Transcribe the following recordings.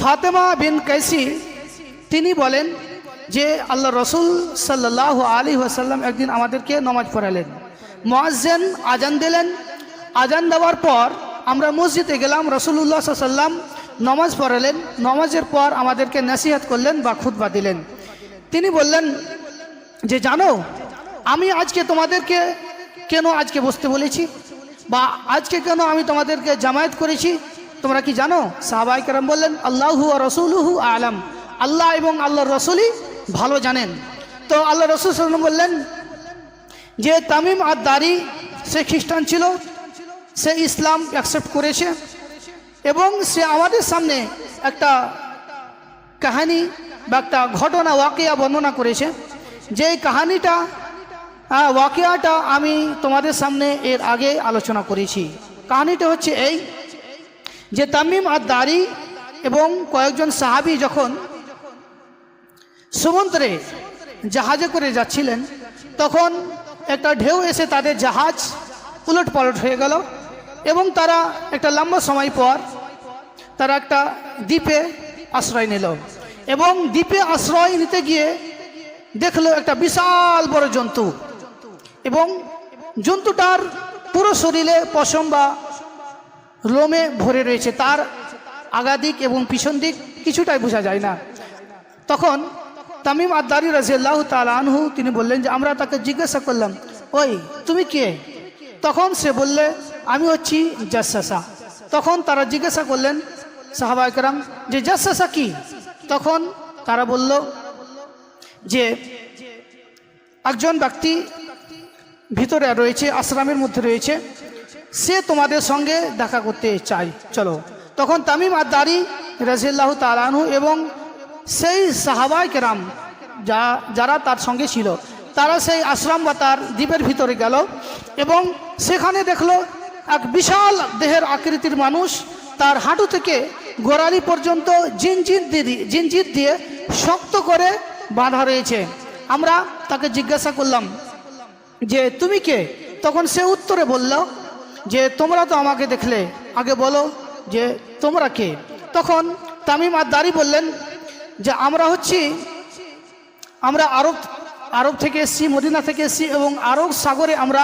ফাতেমা বিন কাইসি তিনি বলেন যে আল্লাহ রসুল সাল্লাল্লাহু আলাইহি ওয়াসাল্লাম একদিন আমাদেরকে নামাজ পড়ালেন। মুয়াজ্জিন আজান দিলেন। আজান দেওয়ার পর আমরা মসজিদে গেলাম। রাসূলুল্লাহ সাল্লাল্লাহু আলাইহি ওয়াসাল্লাম নামাজ পড়ালেন। নামাজের পর আমাদেরকে নসিহত করলেন বা খুতবা দিলেন। তিনি বললেন যে জানো আমি আজকে তোমাদেরকে কেন আজকে বসতে বলেছি বা আজকে কেন আমি তোমাদেরকে জামায়াত করেছি তোমরা কি জানো? সাহাবায়ে কেরাম বললেন আল্লাহু ওয়া রাসূলুহু আ'লাম, আল্লাহ এবং আল্লাহর রাসূলই ভালো জানেন। তো আল্লাহ রাসূল সাল্লাল্লাহু আলাইহি ওয়াসাল্লাম বললেন যে তামিম আদ-দারি সে খ্রিস্টান ছিল, সে ইসলাম অ্যাকসেপ্ট করেছে এবং সে আমাদের সামনে একটা কাহিনী বা একটা ঘটনা ওয়াকিয়া বর্ণনা করেছে। যে কাহিনীটা ওয়াকিয়াটা আমি তোমাদের সামনে এর আগে আলোচনা করেছি। কাহিনীটা হচ্ছে এই যে তামিম আদ-দারি এবং কয়েকজন সাহাবী যখন সমুদ্রে জাহাজে করে যাচ্ছিলেন তখন একটা ঢেউ এসে তাদের জাহাজ উলট পালট হয়ে গেল এবং তারা একটা লম্বা সময় পর তারা একটা দ্বীপে আশ্রয় নিল এবং দ্বীপে আশ্রয় নিতে গিয়ে দেখলো একটা বিশাল বড় জন্তু এবং জন্তুটার পুরো শরীরে পশম বা লোমে ভরে রয়েছে, তার আগাদিক এবং পিছন দিক কিছুটাই বোঝা যায় না। তখন তামিম আদ-দারি রাদিয়াল্লাহু তাআলা আনহু তিনি বললেন যে আমরা তাকে জিজ্ঞাসা করলাম ওই তুমি কে? তখন সে বললে আমি হচ্ছি জাসসাসা। তখন তারা জিজ্ঞাসা করলেন সাহাবায়ে কেরাম যে জাসসাসা কি? তখন তারা বলল যে একজন ব্যক্তি ভিতরে রয়েছে, আশ্রমের মধ্যে রয়েছে, সে তোমাদের সঙ্গে দেখা করতে চায়, চলো। তখন তামিম আদ-দারি রাদিয়াল্লাহু তাআলা আনহু এবং সেই সাহাবায়ে কেরাম যারা তার সঙ্গে ছিল তারা সেই আশ্রম বা তার দ্বীপের ভিতরে গেল এবং সেখানে দেখলো এক বিশাল দেহের আকৃতির মানুষ, তার হাঁটু থেকে গোড়ালি পর্যন্ত জিনজির দিয়ে শক্ত করে বাঁধা রয়েছে। আমরা তাকে জিজ্ঞাসা করলাম যে তুমি কে? তখন সে উত্তরে বলল যে তোমরা তো আমাকে দেখলে, আগে বলো যে তোমরা কে? তখন তামিম আদ-দারি বললেন যে আমরা আরব থেকে এসেছি, মদিনা থেকে এসেছি এবং আরব সাগরে আমরা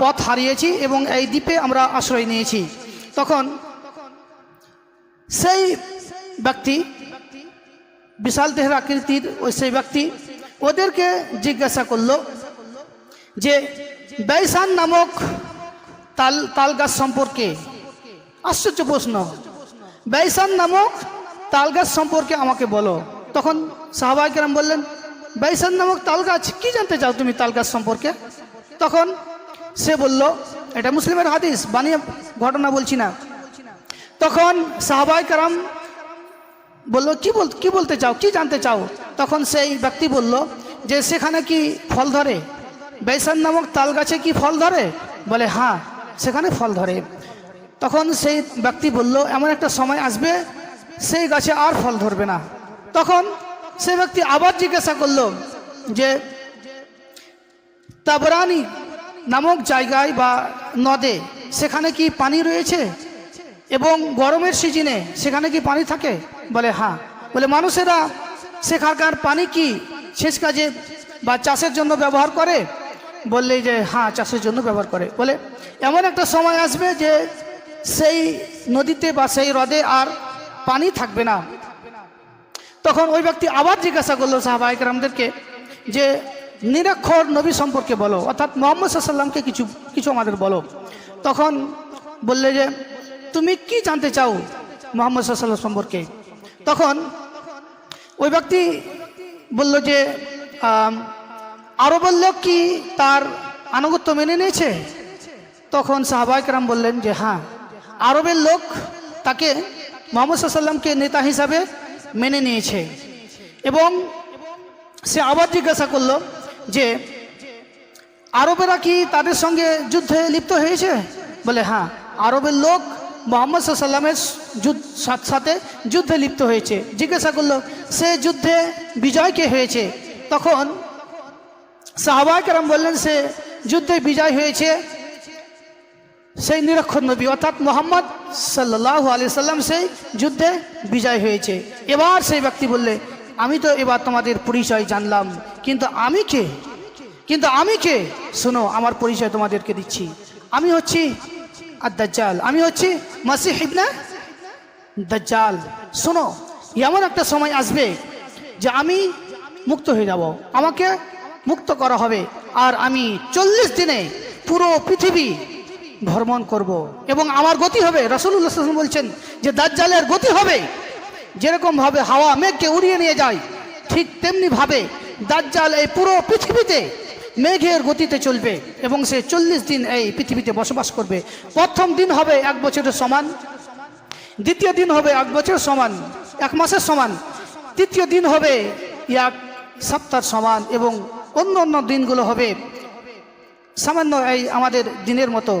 পথ হারিয়েছি এবং এই দ্বীপে আমরা আশ্রয় নিয়েছি। তখন সেই ব্যক্তি বিশাল দেহের আকৃতির সেই ব্যক্তি ওদেরকে জিজ্ঞাসা করলো যে বাইসান নামক তাল গাছ সম্পর্কে, আশ্চর্য প্রশ্ন, বাইসান নামক তাল গাছ সম্পর্কে আমাকে বলো। তখন সাহাবায়ে কেরাম বললেন বাইসান নামক তাল গাছ, কি জানতে চাও তুমি তাল গাছ সম্পর্কে? তখন সে বলল, এটা মুসলিমের হাদিস, বানিয়ে ঘটনা বলছি না। তখন সাহাবায়ে কেরাম বলল কি বলতে চাও, কি জানতে চাও? তখন সেই ব্যক্তি বলল যে সেখানে কি ফল ধরে? বাইসান নামক তাল গাছে কি ফল ধরে? বলে হ্যাঁ সেখানে ফল ধরে। তখন সেই ব্যক্তি বলল এমন একটা সময় আসবে সেই গাছে আর ফল ধরবে না। তখন সেই ব্যক্তি আবার জিজ্ঞাসা করলো যে তাবরানি নামক জায়গায় বা নদে সেখানে কি পানি রয়েছে এবং গরমের সিজনে সেখানে কি পানি থাকে? বলে হ্যাঁ। বলে মানুষেরা সেখানকার পানি কি সেচ কাজে বা চাষের জন্য ব্যবহার করে? বললে যে হ্যাঁ চাষের জন্য ব্যবহার করে। বলে এমন একটা সময় আসবে যে সেই নদীতে বা সেই হ্রদে আর পানি থাকবে না। তখন ওই ব্যক্তি আবার জিজ্ঞাসা করলো সাহাবায়ে কেরামদেরকে যে নিরক্ষর নবী সম্পর্কে বলো, অর্থাৎ মুহাম্মদ সাল্লাল্লাহু আলাইহি ওয়াসাল্লামকে কিছু আমাদের বলো। তখন বললে যে তুমি কি জানতে চাও মুহাম্মদ সাল্লাল্লাহু আলাইহি ওয়াসাল্লাম সম্পর্কে? তখন ওই ব্যক্তি বলল যে আরবের লোক কি তার আনুগত্য মেনে নিয়েছে? তখন সাহাবায়ে কেরাম বললেন যে হ্যাঁ, আরবের লোক তাকে মুহাম্মদ সাল্লাল্লাহু আলাইহি ওয়াসাল্লামকে নেতা হিসাবে মেনে নিয়েছে। এবং সে আবার জিজ্ঞাসা করলো যে আরবেরা কি তাদের সঙ্গে যুদ্ধে লিপ্ত হয়েছে? বলে হ্যাঁ, আরবের লোক মুহাম্মদ সাল্লাল্লাহু আলাইহি ওয়াসাল্লামের সাথে যুদ্ধে লিপ্ত হয়েছে। জিজ্ঞাসা করলো সে যুদ্ধে বিজয় কে হয়েছে? তখন সাহাবায়ে কেরাম বললেন সে যুদ্ধে বিজয় হয়েছে সেই নিরক্ষর নবী অর্থাৎ মোহাম্মদ সাল্লাল্লাহু আলাইহি সাল্লাম সেই যুদ্ধে বিজয় হয়েছে। এবার সেই ব্যক্তি বললে, আমি তো এবার তোমাদের পরিচয় জানলাম, কিন্তু আমি কে শোনো, আমার পরিচয় তোমাদেরকে দিচ্ছি। আমি হচ্ছি আদ-দাজ্জাল, আমি হচ্ছি মাসিহ ইবনে দাজ্জাল। শোনো, এমন একটা সময় আসবে যে আমি মুক্ত হয়ে যাব, আমাকে মুক্ত করা হবে, আর আমি 40 দিনে পুরো পৃথিবী ভ্রমণ করব এবং আমার গতি হবে। রাসূলুল্লাহ সাল্লাল্লাহু আলাইহি ওয়াসাল্লাম বলছেন যে দাজ্জালের গতি হবে যেরকম ভাবে হাওয়া মেঘকে উড়িয়ে নিয়ে যায়, ঠিক তেমনি ভাবে দাজ্জাল এই পুরো পৃথিবীতে মেঘের গতিতে চলবে এবং সে 40 দিন এই পৃথিবীতে বসবাস করবে। প্রথম দিন হবে 1 বছরের সমান, দ্বিতীয় দিন হবে 1 বছর সমান, 1 মাসের সমান, তৃতীয় দিন হবে 1 সপ্তাহ সমান এবং অন্য দিনগুলো হবে সামান্য এই আমাদের দিনের মতো।